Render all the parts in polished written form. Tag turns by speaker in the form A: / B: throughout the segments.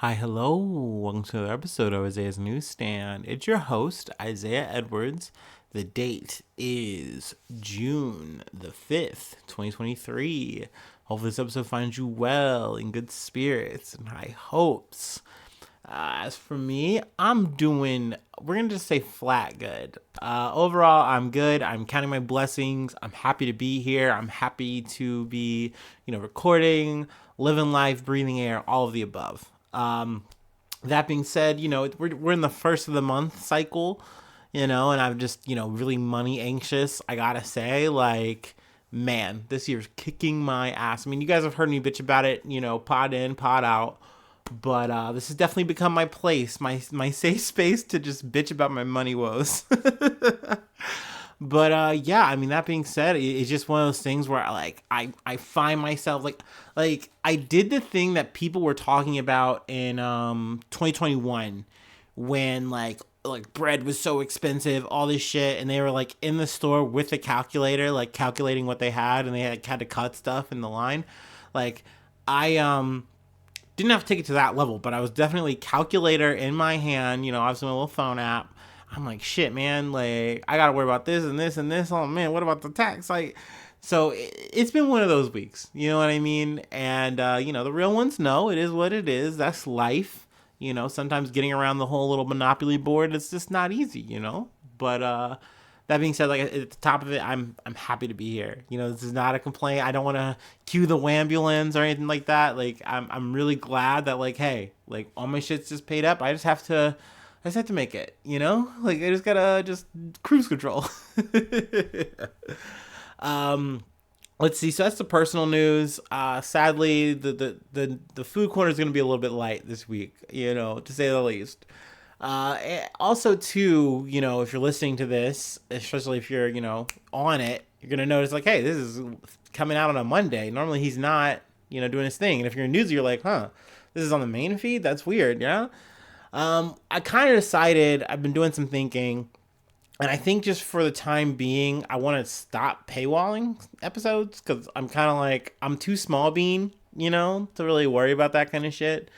A: Hi, hello. Welcome to another episode of Isaiah's Newsstand. It's your host, Isaiah Edwards. The date is June the 5th, 2023. Hopefully, this episode finds you well, in good spirits, and high hopes. As for me, we're going to just say flat good. Overall, I'm good. I'm counting my blessings. I'm happy to be here. I'm happy to be, recording, living life, breathing air, all of the above. That being said, we're in the first of the month cycle, and I'm just, really money anxious. I gotta say, man, this year's kicking my ass. I mean, you guys have heard me bitch about it, pod in, pod out. But this has definitely become my place, my safe space to just bitch about my money woes. But yeah, I mean, that being said, it's just one of those things where I find myself like I did the thing that people were talking about in 2021 when like bread was so expensive, all this shit, and they were like in the store with a calculator, like calculating what they had, and they had to cut stuff in the line. Like I didn't have to take it to that level, but I was definitely calculator in my hand. I was in a little phone app. I'm like, shit, man. Like, I gotta worry about this and this and this. Oh man, what about the tax? So it's been one of those weeks. You know what I mean? And the real ones know it is what it is. That's life. Sometimes getting around the whole little Monopoly board, it's just not easy. But that being said, like at the top of it, I'm happy to be here. This is not a complaint. I don't want to cue the ambulance or anything like that. Like I'm really glad that like, hey, like all my shit's just paid up. I just have to make it. Like I just gotta just cruise control. um, let's see. So that's the personal news. Sadly, the food corner is gonna be a little bit light this week. To say the least. Also, too, if you're listening to this, especially if you're, on it, you're gonna notice like, hey, this is coming out on a Monday. Normally, he's not, doing his thing. And if you're a newsy, you're like, huh, this is on the main feed. That's weird, yeah. I kind of decided. I've been doing some thinking, and I think just for the time being, I want to stop paywalling episodes because I'm kind of like I'm too small bean, to really worry about that kind of shit.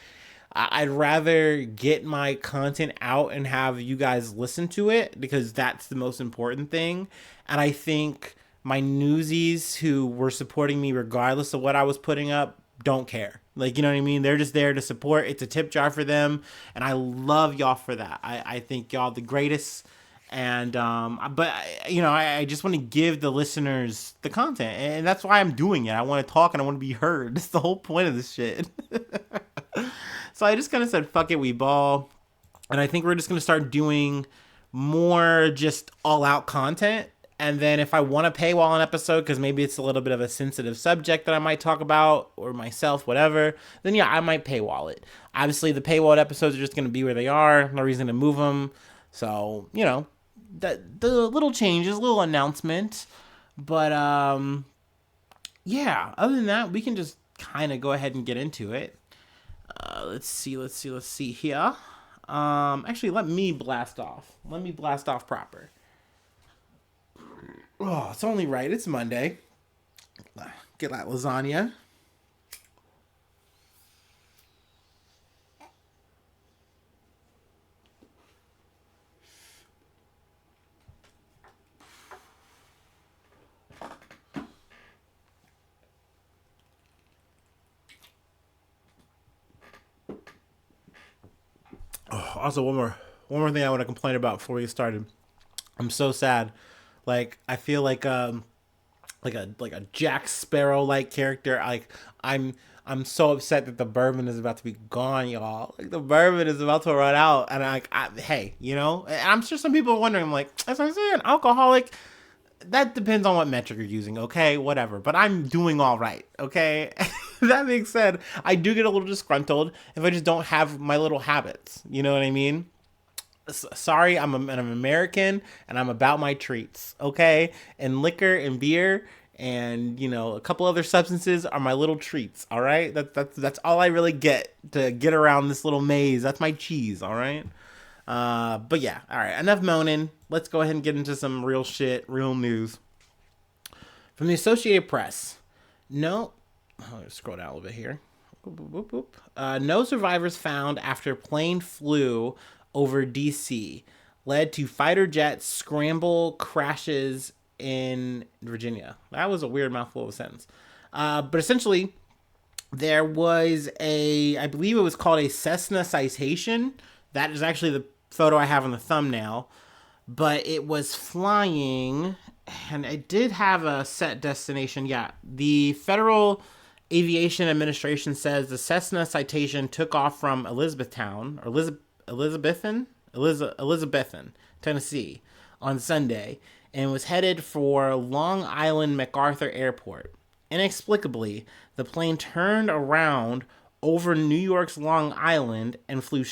A: I'd rather get my content out and have you guys listen to it because that's the most important thing. And I think my newsies who were supporting me regardless of what I was putting up don't care. Like, you know what I mean? They're just there to support. It's a tip jar for them. And I love y'all for that. I think y'all the greatest. And, but, I just want to give the listeners the content. And that's why I'm doing it. I want to talk and I want to be heard. That's the whole point of this shit. So I just kind of said, fuck it, we ball. And I think we're just going to start doing more just all out content. And then if I want to paywall an episode, because maybe it's a little bit of a sensitive subject that I might talk about, or myself, whatever, then yeah, I might paywall it. Obviously, the paywall episodes are just going to be where they are. No reason to move them. So, that the little changes, little announcement. But, yeah, other than that, we can just kind of go ahead and get into it. Let's see here. Actually, let me blast off. Let me blast off proper. Oh, it's only right. It's Monday. Get that lasagna. Oh, also, one more thing I want to complain about before we get started. I'm so sad. Like I feel like a Jack Sparrow like character. Like I'm I'm so upset that the bourbon is about to be gone, y'all. Like the bourbon is about to run out, and hey, and I'm sure some people are wondering. I'm like, as I say, an alcoholic. That depends on what metric you're using, okay? Whatever. But I'm doing all right, okay? That being said, I do get a little disgruntled if I just don't have my little habits. You know what I mean? Sorry, I'm American and I'm about my treats, okay? And liquor and beer and a couple other substances are my little treats, all right? That's all I really get to get around this little maze. That's my cheese, all right? But yeah, all right. Enough moaning. Let's go ahead and get into some real shit, real news from the Associated Press. No, I'll scroll down a little bit here. No survivors found after plane flew over DC, led to fighter jets scramble crashes in Virginia. That was a weird mouthful of a sentence. But essentially, there was I believe it was called a Cessna citation. That is actually the photo I have on the thumbnail. But it was flying, and it did have a set destination. Yeah, the Federal Aviation Administration says the Cessna citation took off from Elizabethtown, or Elizabethan, Tennessee, on Sunday, and was headed for Long Island MacArthur Airport. Inexplicably, the plane turned around over New York's Long Island and flew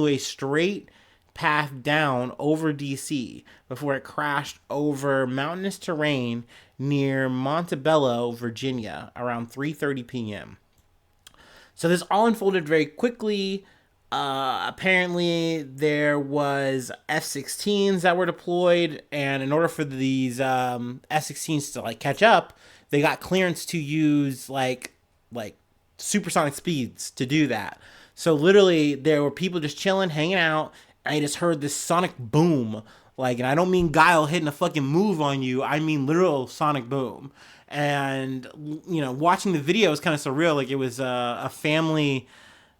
A: a straight path down over DC before it crashed over mountainous terrain near Montebello, Virginia, around 3:30 p.m. So this all unfolded very quickly. Apparently, there was F-16s that were deployed, and in order for these F-16s to like catch up, they got clearance to use like supersonic speeds to do that. So literally, there were people just chilling, hanging out. I just heard this sonic boom, like, and I don't mean Guile hitting a fucking move on you. I mean literal sonic boom. And watching the video was kind of surreal. Like it was a family.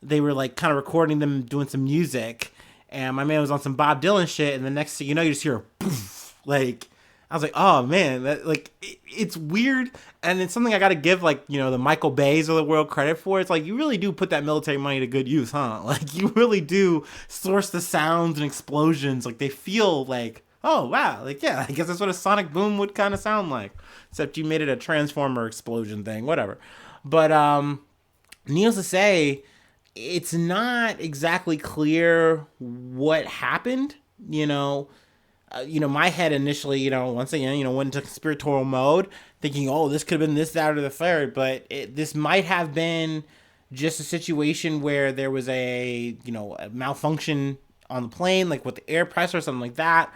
A: They were like kind of recording them doing some music, and my man was on some Bob Dylan shit. And the next thing you know, you just hear a poof. Like I was like, oh man, that like it's weird, and it's something I got to give like the Michael Bays of the world credit for. It's like you really do put that military money to good use, huh? Like you really do source the sounds and explosions. Like they feel like, oh wow, like yeah, I guess that's what a sonic boom would kind of sound like, except you made it a transformer explosion thing, whatever. But needless to say, it's not exactly clear what happened. My head initially, once again, went into conspiratorial mode, thinking, oh, this could have been this, that, or the third. But this might have been just a situation where there was a malfunction on the plane, like with the air pressure or something like that.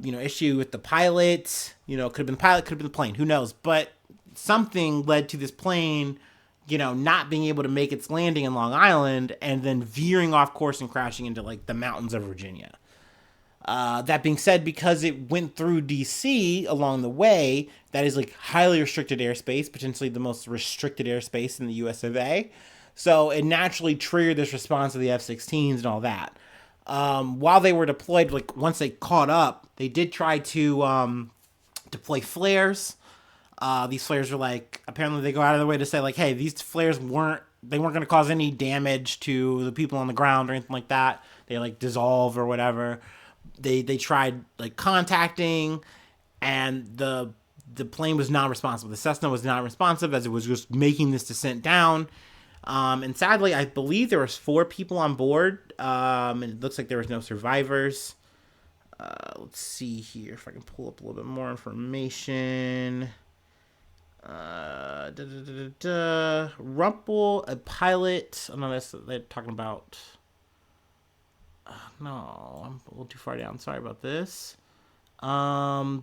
A: Issue with the pilot. Could have been the pilot, could have been the plane. Who knows? But something led to this plane, not being able to make its landing in Long Island and then veering off course and crashing into like the mountains of Virginia. That being said, because it went through DC along the way, that is like highly restricted airspace, potentially the most restricted airspace in the US of A. So it naturally triggered this response of the F-16s and all that. While they were deployed, like once they caught up, they did try to deploy flares. These flares were like, apparently they go out of their way to say like, hey, these flares weren't going to cause any damage to the people on the ground or anything like that. They like dissolve or whatever. They tried like contacting, and the plane was not responsive. The Cessna was not responsive as it was just making this descent down. And sadly, I believe there was 4 people on board. And it looks like there was no survivors. Let's see here if I can pull up a little bit more information. Rumpel, a pilot. Oh no, they're talking about. No, I'm a little too far down. Sorry about this. But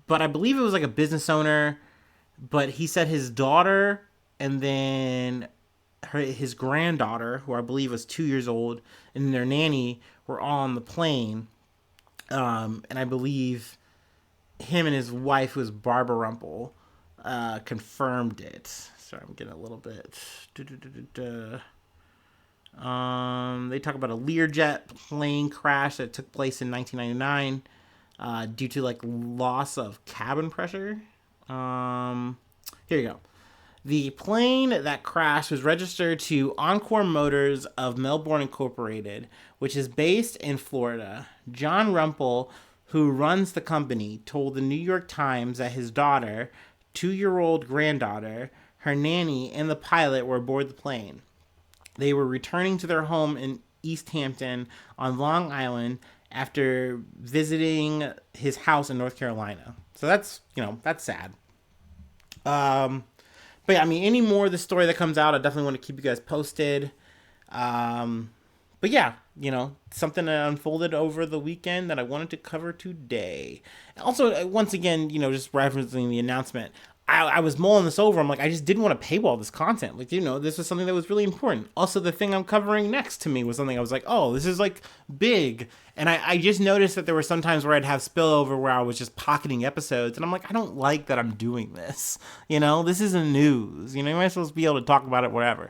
A: I believe it was like a business owner. But he said his daughter and then his granddaughter, who I believe was 2 years old, and their nanny were all on the plane. And I believe him and his wife, who was Barbara Rumpel, confirmed it. Sorry, I'm getting a little bit. They talk about a Learjet plane crash that took place in 1999 due to like loss of cabin pressure. Here you go. The plane that crashed was registered to Encore Motors of Melbourne Incorporated, which is based in Florida. John Rumpel, who runs the company, told the New York Times that his daughter, 2-year-old granddaughter, her nanny, and the pilot were aboard the plane. They were returning to their home in East Hampton on Long Island after visiting his house in North Carolina. So that's sad. But yeah, I mean, any more of the story that comes out, I definitely want to keep you guys posted. But yeah, something that unfolded over the weekend that I wanted to cover today. Also, once again, just referencing the announcement, I was mulling this over. I'm like, I just didn't want to paywall this content. Like, this was something that was really important. Also, the thing I'm covering next to me was something I was like, oh, this is like big. And I just noticed that there were some times where I'd have spillover where I was just pocketing episodes. And I'm like, I don't like that I'm doing this. This isn't news. You might as well be able to talk about it wherever.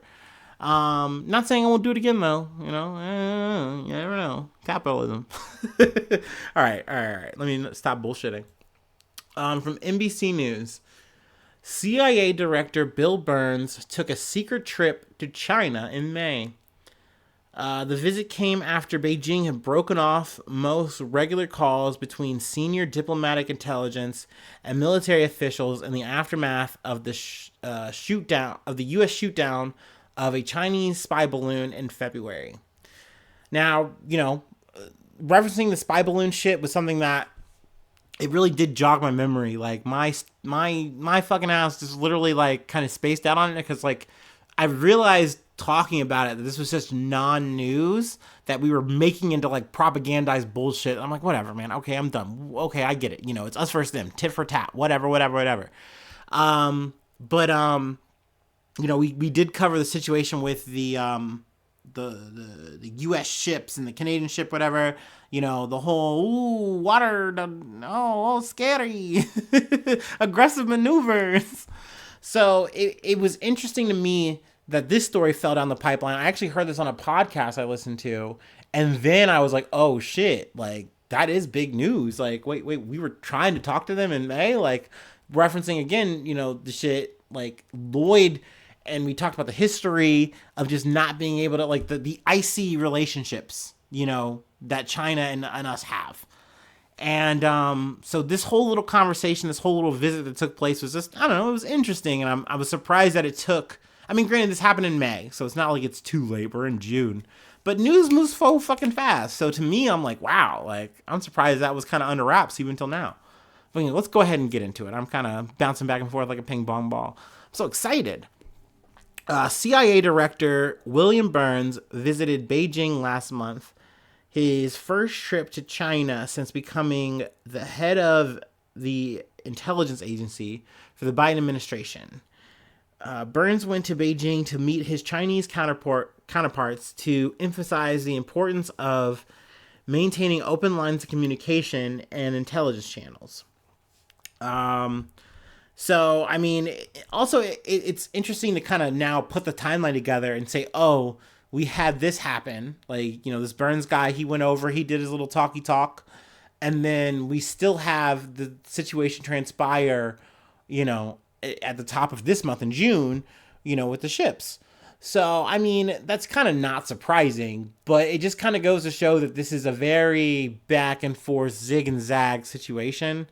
A: Not saying I won't do it again though. You never know. Capitalism. All right. Let me stop bullshitting. From NBC News. CIA Director Bill Burns took a secret trip to China in May. The visit came after Beijing had broken off most regular calls between senior diplomatic intelligence and military officials in the aftermath of the shootdown of the U.S. shootdown of a Chinese spy balloon in February. Now, referencing the spy balloon shit was something that it really did jog my memory. Like my fucking ass just literally like kind of spaced out on it because like I realized talking about it that this was just non-news that we were making into like propagandized bullshit. I'm like, whatever, man. Okay, I'm done. Okay, I get it. It's us versus them, tit for tat, whatever. We did cover the situation with the U.S. ships and the Canadian ship, whatever. The whole water, scary, aggressive maneuvers. So it was interesting to me that this story fell down the pipeline. I actually heard this on a podcast I listened to, and then I was like, oh shit, like that is big news. Like, wait, we were trying to talk to them in May, like referencing again, the shit like Lloyd. And we talked about the history of just not being able to, like, the icy relationships, that China and us have. And so this whole little conversation, this whole little visit that took place was just, I don't know, it was interesting. And I was surprised that it took, I mean, granted, this happened in May, so it's not like it's too late. We're in June. But news moves so fucking fast. So to me, I'm like, wow, like, I'm surprised that was kind of under wraps even until now. But let's go ahead and get into it. I'm kind of bouncing back and forth like a ping pong ball. I'm so excited. CIA Director William Burns visited Beijing last month, his first trip to China since becoming the head of the intelligence agency for the Biden administration. Burns went to Beijing to meet his Chinese counterparts to emphasize the importance of maintaining open lines of communication and intelligence channels. So, I mean, also, it's interesting to kind of now put the timeline together and say, oh, we had this happen. Like, this Burns guy, he went over, he did his little talky talk. And then we still have the situation transpire, at the top of this month in June, with the ships. So, I mean, that's kind of not surprising, but it just kind of goes to show that this is a very back and forth, zig and zag situation.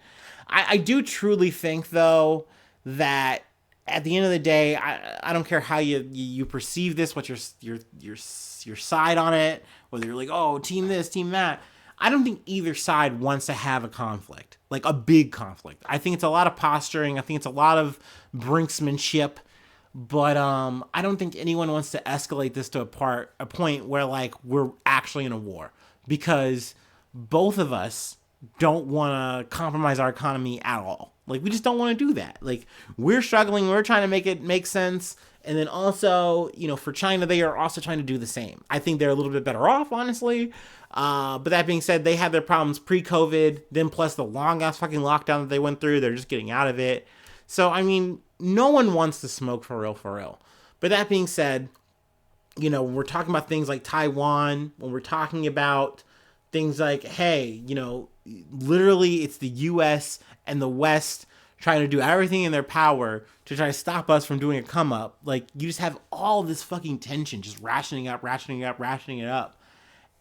A: I do truly think, though, that at the end of the day, I don't care how you perceive this, what's your side on it, whether you're like, oh, team this, team that. I don't think either side wants to have a conflict, like a big conflict. I think it's a lot of posturing. I think it's a lot of brinksmanship. But I don't think anyone wants to escalate this to a point where like we're actually in a war, because both of us don't want to compromise our economy at all. Like, we just don't want to do that. Like, we're struggling. We're trying to make it make sense. And then also, for China, they are also trying to do the same. I think they're a little bit better off, honestly. But that being said, they had their problems pre-COVID. Then plus the long-ass fucking lockdown that they went through. They're just getting out of it. So, I mean, no one wants to smoke for real. But that being said, when we're talking about things like Taiwan, when we're talking about things like, hey, literally it's the U.S. and the West trying to do everything in their power to try to stop us from doing a come up. Like, you just have all this fucking tension just rationing it up.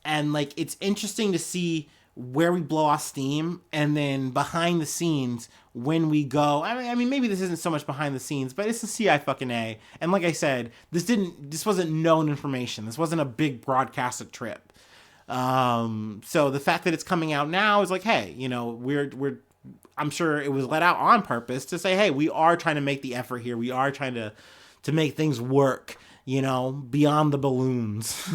A: And like, it's interesting to see where we blow off steam, and then behind the scenes when we go. I mean, maybe this isn't so much behind the scenes, but it's the CIA. And like I said, this wasn't known information. This wasn't a big broadcasted trip. So the fact that it's coming out now is like, hey, I'm sure it was let out on purpose to say, hey, we are trying to make the effort here. We are trying to make things work, beyond the balloons.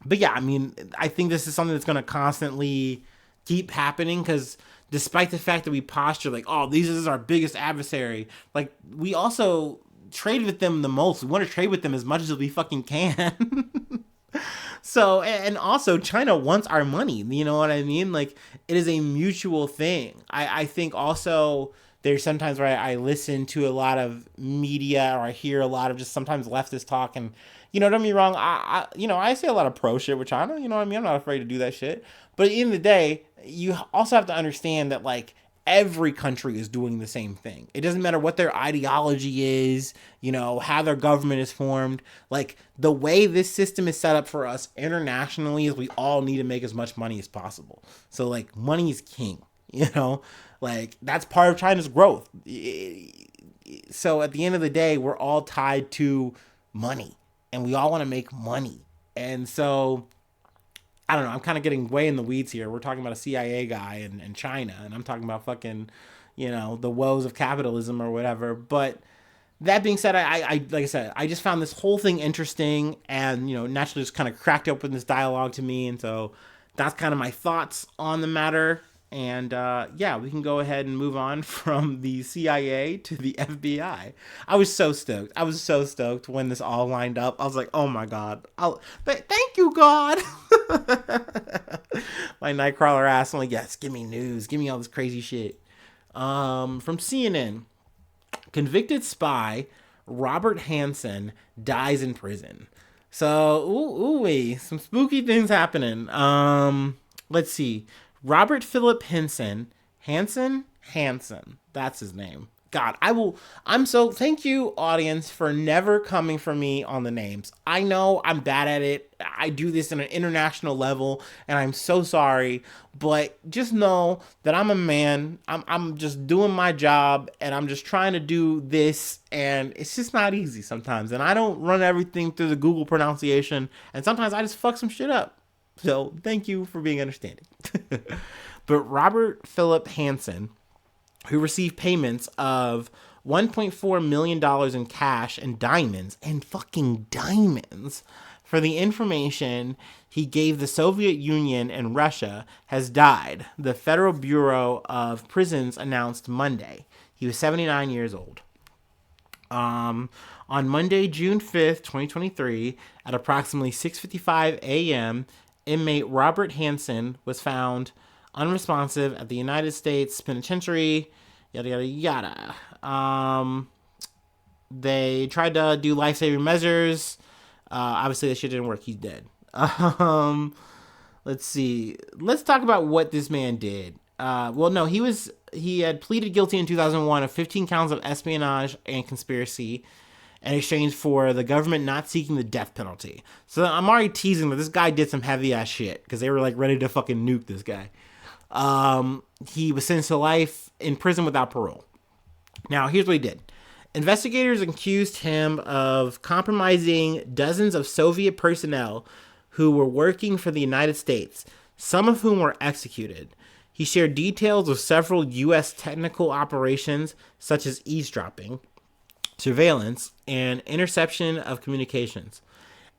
A: But yeah, I mean, I think this is something that's going to constantly keep happening, because despite the fact that we posture like, oh, this is our biggest adversary. Like, we also trade with them the most. We want to trade with them as much as we fucking can. So, and also China wants our money. You know what I mean? Like, it is a mutual thing. I think also there's sometimes where I listen to a lot of media, or I hear a lot of just sometimes leftist talk, and don't get me wrong, I say a lot of pro shit with China, you know what I mean? I'm not afraid to do that shit. But at the end of the day, you also have to understand that, like, every country is doing the same thing. It doesn't matter what their ideology is, how their government is formed. Like, the way this system is set up for us internationally is we all need to make as much money as possible. So, like, money is king, like, that's part of China's growth. So at the end of the day, we're all tied to money, and we all want to make money. And so, I don't know, I'm kind of getting way in the weeds here. We're talking about a CIA guy and China, and I'm talking about fucking, the woes of capitalism or whatever. But that being said, I like I said, I just found this whole thing interesting, and, naturally just kind of cracked open this dialogue to me. And so that's kind of my thoughts on the matter. And yeah, we can go ahead and move on from the CIA to the FBI. I was so stoked. I was so stoked when this all lined up. I was like, oh my God. Thank you, God. My Nightcrawler ass. I'm like, yes, give me news. Give me all this crazy shit. From CNN, convicted spy Robert Hanssen dies in prison. So, some spooky things happening. Let's see. Robert Philip Hanssen, that's his name. God, thank you, audience, for never coming for me on the names. I know I'm bad at it. I do this on an international level, and I'm so sorry, but just know that I'm a man. I'm just doing my job, and I'm just trying to do this, and it's just not easy sometimes, and I don't run everything through the Google pronunciation, and sometimes I just fuck some shit up. So thank you for being understanding. But Robert Philip Hanssen, who received payments of $1.4 million in cash and diamonds, for the information he gave the Soviet Union and Russia, has died, the Federal Bureau of Prisons announced Monday. He was 79 years old. On Monday, June 5th, 2023, at approximately 6:55 a.m., inmate Robert Hanssen was found unresponsive at the United States Penitentiary, yada, yada, yada. They tried to do life-saving measures. Obviously, that shit didn't work. He's dead. Let's see. Let's talk about what this man did. He had pleaded guilty in 2001 of 15 counts of espionage and conspiracy in exchange for the government not seeking the death penalty. So I'm already teasing that this guy did some heavy ass shit because they were like ready to fucking nuke this guy. He was sentenced to life in prison without parole. Now, here's what he did. Investigators accused him of compromising dozens of Soviet personnel who were working for the United States, some of whom were executed. He shared details of several U.S. technical operations, such as eavesdropping, surveillance, and interception of communications.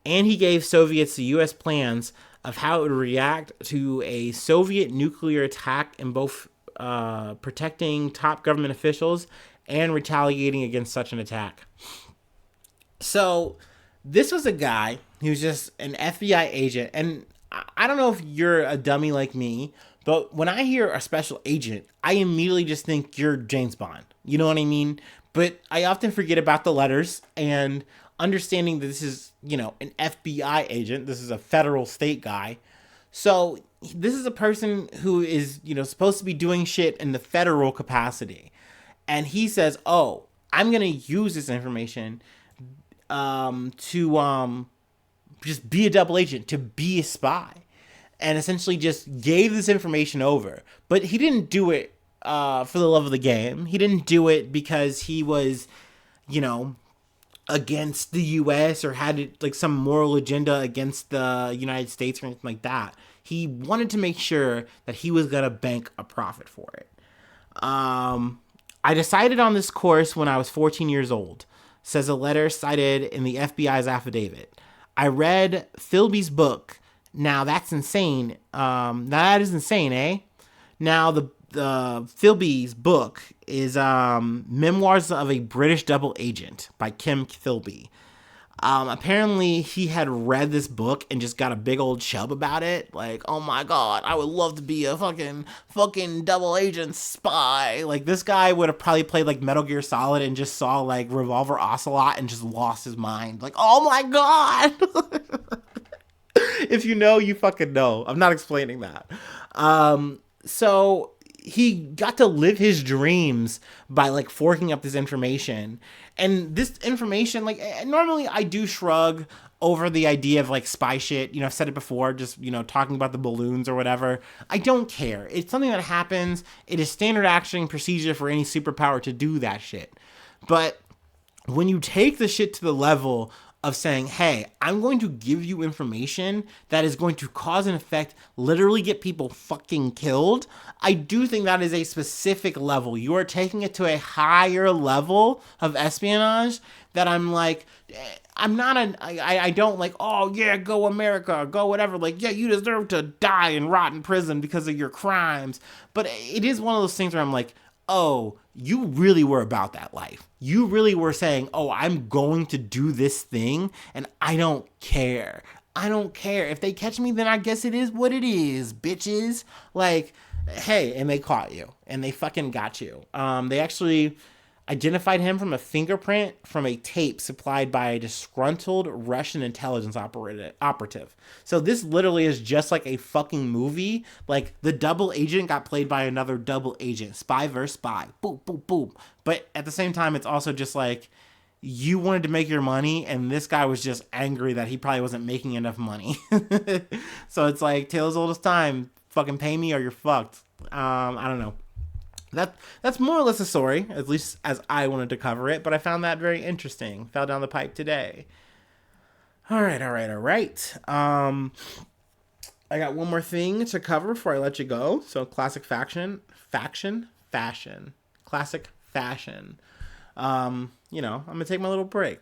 A: And he gave Soviets the U.S. plans of how it would react to a Soviet nuclear attack, in both protecting top government officials and retaliating against such an attack. So this was a guy who's just an FBI agent, and I don't know if you're a dummy like me, but when I hear a special agent, I immediately just think you're James Bond. You know what I mean? But I often forget about the letters, and understanding that this is, an FBI agent. This is a federal state guy. So this is a person who is, supposed to be doing shit in the federal capacity. And he says, oh, I'm going to use this information to just be a double agent, to be a spy. And essentially just gave this information over. But he didn't do it for the love of the game. He didn't do it because he was, against the U.S. or had like some moral agenda against the United States or anything like that. He wanted to make sure that he was going to bank a profit for it. I decided on this course when I was 14 years old, says a letter cited in the FBI's affidavit. I read Philby's book. Now that's insane. That is insane, eh? Now the Philby's book is Memoirs of a British Double Agent by Kim Philby. Apparently he had read this book and just got a big old chub about it. Like, oh my god, I would love to be a fucking double agent spy. Like, this guy would have probably played like Metal Gear Solid and just saw like Revolver Ocelot and just lost his mind. Like, oh my god. If you know, you fucking know. I'm not explaining that. So he got to live his dreams by like forking up this information. And this information, like, normally I do shrug over the idea of like spy shit. You know, I've said it before, just, you know, talking about the balloons or whatever. I don't care. It's something that happens. It is standard action procedure for any superpower to do that shit. But when you take the shit to the level of saying, hey, I'm going to give you information that is going to cause and effect, literally get people fucking killed, I do think that is a specific level. You are taking it to a higher level of espionage that I'm like, I don't like, oh yeah, go America, go whatever. Like, yeah, you deserve to die and rot in prison because of your crimes. But it is one of those things where I'm like, oh, you really were about that life. You really were saying, oh, I'm going to do this thing and I don't care. I don't care. If they catch me, then I guess it is what it is, bitches. Like, hey, and they caught you and they fucking got you. They actually identified him from a fingerprint from a tape supplied by a disgruntled Russian intelligence operative. So this literally is just like a fucking movie. Like, the double agent got played by another double agent. Spy versus spy. Boom, boom, boom. But at the same time, it's also just like, you wanted to make your money, and this guy was just angry that he probably wasn't making enough money. So it's like, tale as old as time. Fucking pay me or you're fucked. I don't know. That's more or less a story, at least as I wanted to cover it, but I found that very interesting. Fell down the pipe today. All right. I got one more thing to cover before I let you go. So, classic fashion. Classic fashion. You know, I'm gonna take my little break.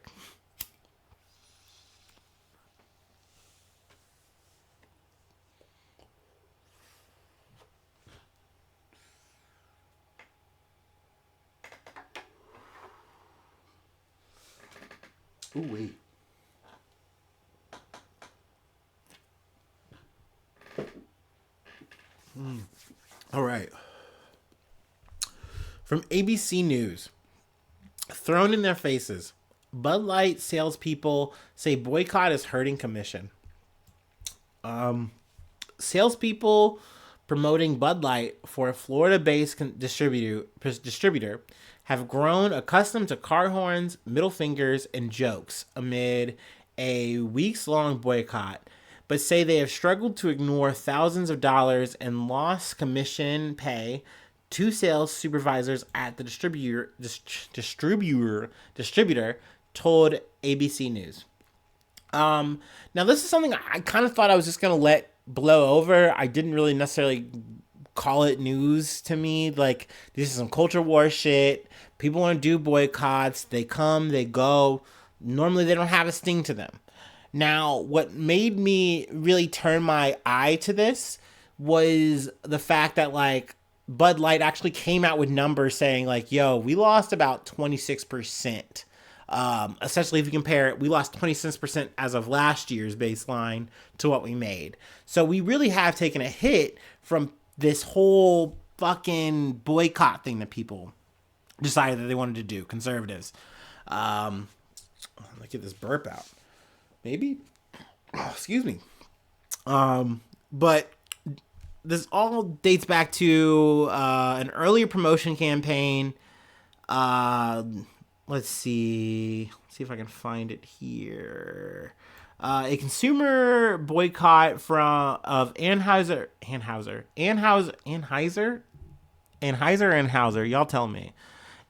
A: Ooh, wait. All right. From ABC News. Thrown in their faces. Bud Light salespeople say boycott is hurting commission. Salespeople promoting Bud Light for a Florida-based distributor have grown accustomed to car horns, middle fingers, and jokes amid a weeks-long boycott, but say they have struggled to ignore thousands of dollars in lost commission pay to sales supervisors at the distributor told ABC News. Now, this is something I kind of thought I was just going to let blow over. I didn't really necessarily call it news to me. Like, this is some culture war shit. People want to do boycotts. They come, they go. Normally, they don't have a sting to them. Now, what made me really turn my eye to this was the fact that, like, Bud Light actually came out with numbers saying, like, yo, we lost about 26%. Essentially, if you compare it, we lost 26% as of last year's baseline to what we made. So we really have taken a hit from this whole fucking boycott thing that people decided that they wanted to do, conservatives. Let me get this burp out. Maybe? Oh, excuse me. But this all dates back to an earlier promotion campaign. Let's see if I can find it here. A consumer boycott of Anheuser, y'all tell me.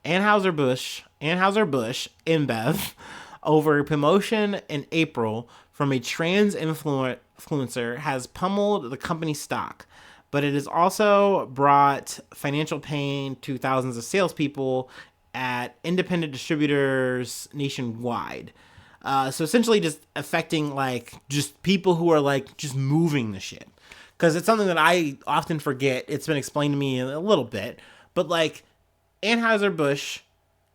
A: Anheuser-Busch InBev over promotion in April from a trans influencer has pummeled the company's stock, but it has also brought financial pain to thousands of salespeople at independent distributors nationwide. So essentially just affecting, like, just people who are, like, just moving the shit. because it's something that I often forget. It's been explained to me a little bit, but like Anheuser-Busch,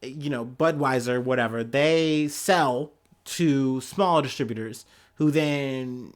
A: Budweiser, whatever, they sell to smaller distributors who then,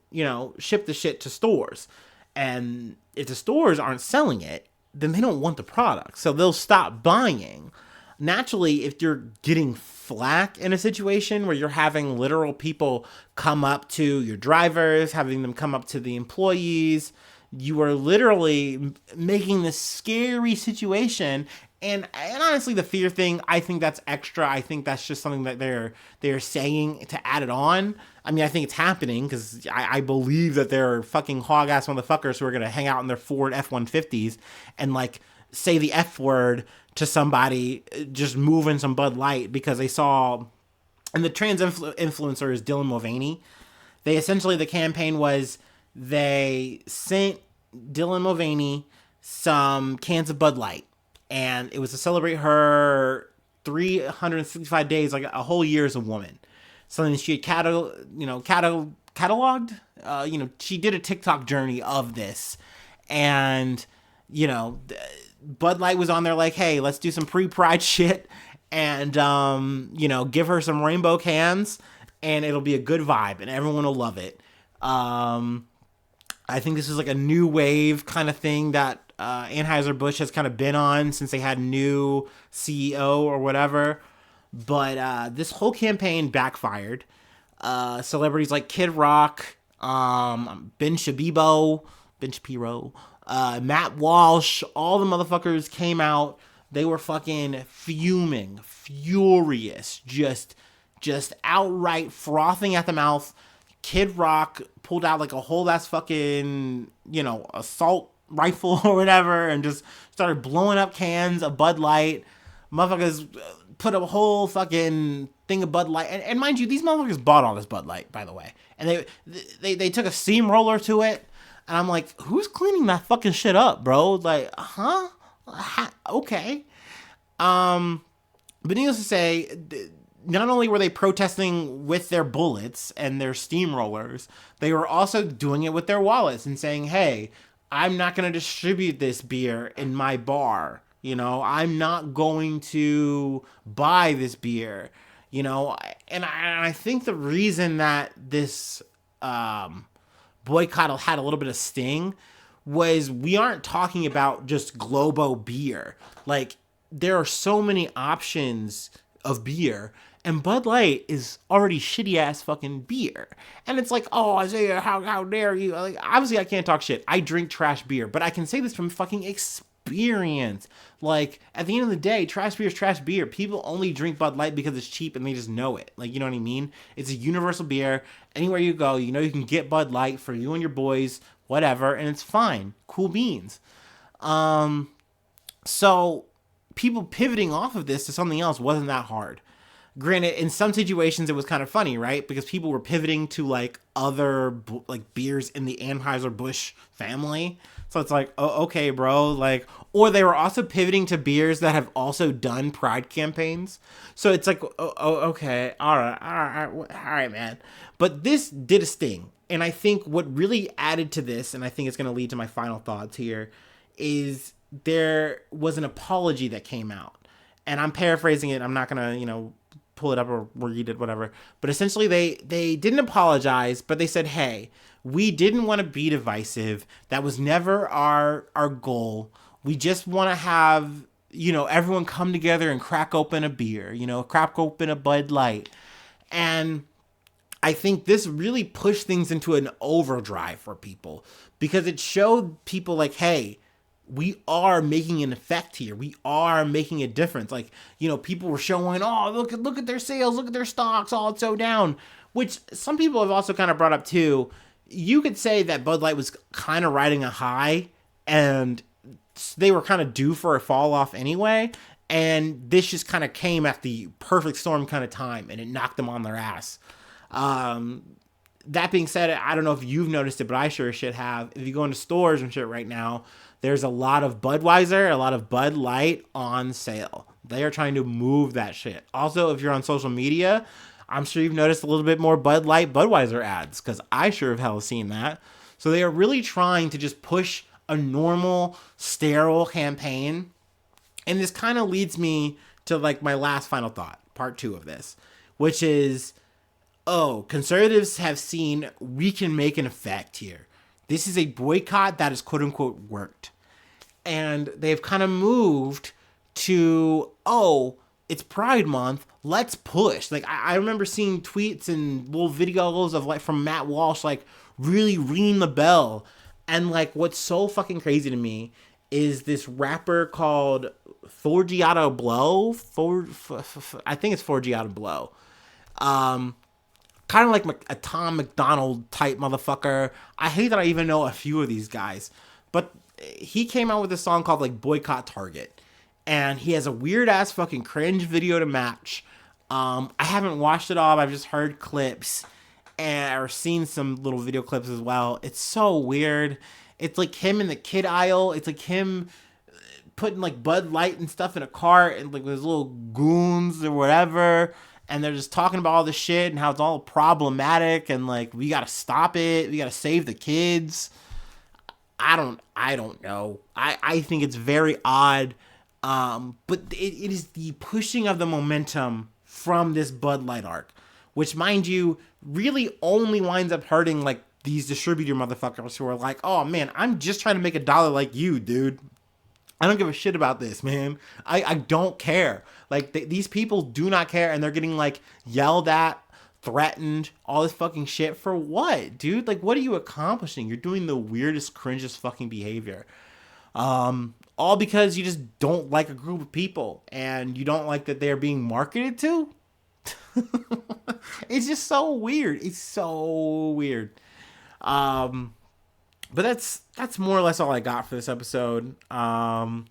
A: ship the shit to stores. And if the stores aren't selling it, then they don't want the product. So they'll stop buying. Naturally, if you're getting flack in a situation where you're having literal people come up to your drivers, having them come up to the employees, you are literally making this scary situation. And honestly, the fear thing, I think that's extra. I think that's just something that they're saying to add it on. I mean, I think it's happening because I believe that there are fucking hog ass motherfuckers who are gonna hang out in their Ford F-150s and like say the F word to somebody just moving some Bud Light because they saw. And the trans influencer is Dylan Mulvaney. They essentially, the campaign was they sent Dylan Mulvaney some cans of Bud Light, and it was to celebrate her 365 days, like a whole year as a woman. Something she had cataloged. She did a TikTok journey of this, and Bud Light was on there like, hey, let's do some pre-Pride shit, and give her some rainbow cans, and it'll be a good vibe, and everyone will love it. I think this is like a new wave kind of thing that Anheuser-Busch has kind of been on since they had new CEO or whatever. But this whole campaign backfired. Celebrities like Kid Rock, Ben Shapiro, Matt Walsh, all the motherfuckers came out. They were fucking fuming, furious, just outright frothing at the mouth. Kid Rock pulled out like a whole ass fucking, assault rifle or whatever and just started blowing up cans of Bud Light. Motherfuckers put a whole fucking thing of Bud Light. And mind you, these motherfuckers bought all this Bud Light, by the way. And they took a steamroller to it. And I'm like, who's cleaning that fucking shit up, bro? Like, huh? Okay. But needless to say, not only were they protesting with their bullets and their steamrollers, they were also doing it with their wallets and saying, hey, I'm not going to distribute this beer in my bar. I'm not going to buy this beer. And I think the reason that this boycott had a little bit of sting was we aren't talking about just Globo beer. Like, there are so many options of beer, and Bud Light is already shitty ass fucking beer. And it's like, oh, Isaiah, how dare you? Like, obviously I can't talk shit. I drink trash beer, but I can say this from fucking experience. Like, at the end of the day, trash beer is trash beer. People only drink Bud Light because it's cheap and they just know it. Like, you know what I mean? It's a universal beer. Anywhere you go, you can get Bud Light for you and your boys, whatever, and it's fine. Cool beans. So people pivoting off of this to something else wasn't that hard. Granted, in some situations it was kind of funny, right? Because people were pivoting to like other like beers in the Anheuser-Busch family. So it's like, oh, okay, bro. Like, or they were also pivoting to beers that have also done Pride campaigns. So it's like, oh okay, all right, man. But this did a sting. And I think what really added to this, and I think it's going to lead to my final thoughts here, is there was an apology that came out. And I'm paraphrasing it. I'm not going to, pull it up or read it, whatever. But essentially they didn't apologize, but they said, hey, we didn't want to be divisive. That was never our goal. We just want to have, everyone come together and crack open a beer, crack open a Bud Light. And I think this really pushed things into an overdrive for people because it showed people like, hey, we are making an effect here. We are making a difference. Like, people were showing, oh, look at their sales, look at their stocks, oh, it's so down. Which some people have also kind of brought up too. You could say that Bud Light was kind of riding a high and they were kind of due for a fall off anyway. And this just kind of came at the perfect storm kind of time and it knocked them on their ass. That being said, I don't know if you've noticed it, but I sure as shit have. If you go into stores and shit right now, there's a lot of Budweiser, a lot of Bud Light on sale. They are trying to move that shit. Also, if you're on social media, I'm sure you've noticed a little bit more Bud Light, Budweiser ads, because I sure have hell seen that. So they are really trying to just push a normal, sterile campaign. And this kind of leads me to like my last final thought, part 2 of this, which is, oh, conservatives have seen we can make an effect here. This is a boycott that is quote unquote worked. And they've kind of moved to, oh, it's Pride Month. Let's push. Like I remember seeing tweets and little videos of like from Matt Walsh, like really ringing the bell. And like what's so fucking crazy to me is this rapper called Forgiato Blow. I think it's Forgiato Blow. Kind of like a Tom McDonald type motherfucker. I hate that I even know a few of these guys. But he came out with a song called like Boycott Target. And he has a weird ass fucking cringe video to match. I haven't watched it all. I've just heard clips or seen some little video clips as well. It's so weird. It's like him in the kid aisle. It's like him putting like Bud Light and stuff in a cart and like those little goons or whatever. And they're just talking about all this shit and how it's all problematic and like we gotta stop it. We gotta save the kids. I don't know. I think it's very odd. But it is the pushing of the momentum from this Bud Light arc, which, mind you, really only winds up hurting like these distributor motherfuckers who are like, oh man, I'm just trying to make $1 like you, dude. I don't give a shit about this, man. I don't care. Like these people do not care, and they're getting like yelled at, threatened, all this fucking shit for what, dude? Like, what are you accomplishing? You're doing the weirdest, cringest fucking behavior. All because you just don't like a group of people and you don't like that they're being marketed to. It's just so weird. It's so weird. But that's more or less all I got for this episode. Thank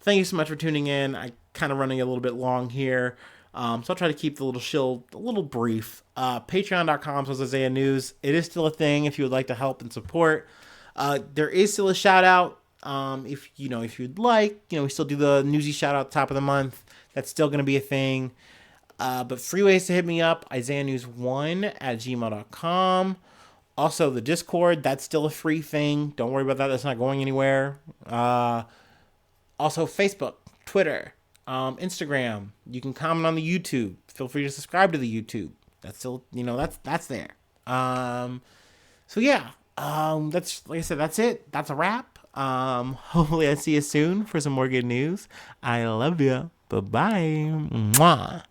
A: you so much for tuning in. I kind of running a little bit long here. So I'll try to keep the little shill a little brief. Patreon.com/Isaiah News. It is still a thing if you would like to help and support. There is still a shout out. If you'd like, we still do the newsy shout out top of the month. That's still going to be a thing. But free ways to hit me up, isaiahnews1@gmail.com. Also, the Discord, that's still a free thing. Don't worry about that. That's not going anywhere. Also, Facebook, Twitter, Instagram. You can comment on the YouTube. Feel free to subscribe to the YouTube. That's still, that's there. So yeah, that's, like I said, that's it. That's a wrap. Hopefully I see you soon for some more good news. I love you. Bye-bye. Mwah.